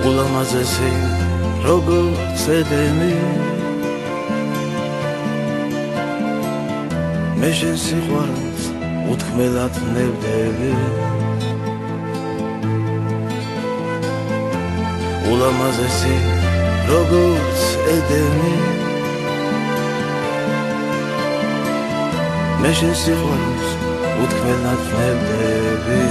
ულამაზესი როგორც ედენი მე შენ სიყვარულს უთქმელად ნებდები ულამაზესი როგორც ედენი მე შენ სიყვარულს უთქმელად ნებდები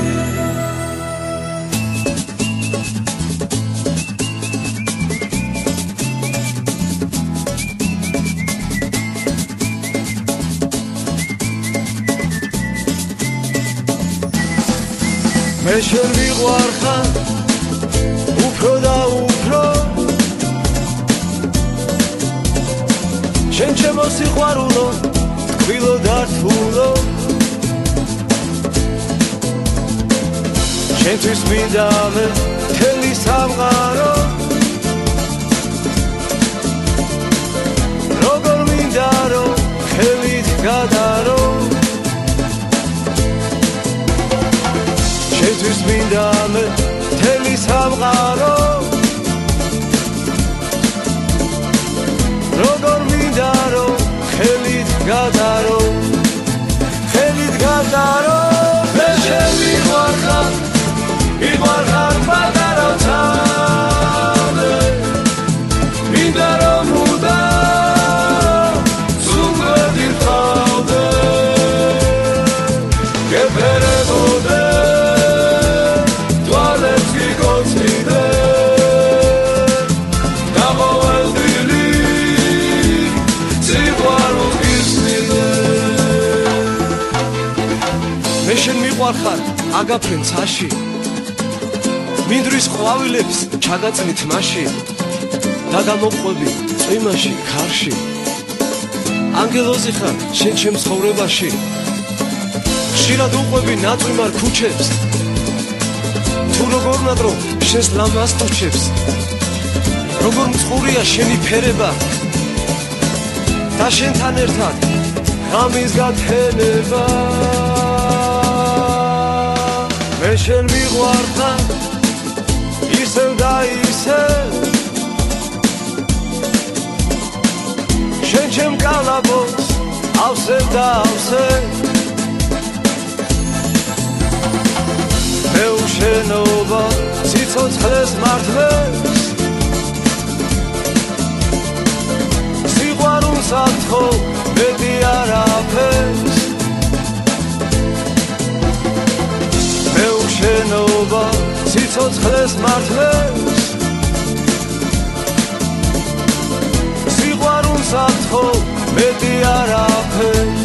მე შენ მიყვარხარ უფრო და უფრო შენ ჩემო სიყვარულო თქვილო და რთულო შენთვის მინდა მე მთელი სამყარო როგორ მინდა რომ ხელით გადარო შენთვის მინდა მე მთელი სამყარო როგორ მინდა რომ ხელით გადარო მე შენ მიყვარხარ პატარა თალე მინდა რომ უდარო ზუმბედი ხავდე გეფერებოდე მე შენ მიყვარხარ აგაფრენ ცაში მინდვრის ყვავილებს ჩაგაწნით მასში და გამოყვები წვიმაში ქარში ანგელოზი ხარ შენ ჩემ ცხოვრებაში ხშირად უყვები ნაწვიმარ ქუჩებს თუ როგორ ნადრო შენს ლამაზ ტუჩებს როგორ მწყურია შენი ფერება და შენთან ერთად ღამის გათენება მე შენ მიყვარხარ ისევ და ისევ შენ ჩემ კალაპოს ავსებ და ავსებ მე უშენობა სიცოცხლეს მართლებს სიყვარულს ამთხო მეტი არაფერს მე უშენობა სიცოცხლეს მართლებს სიყვარულს ამთხო მეტი არაფერს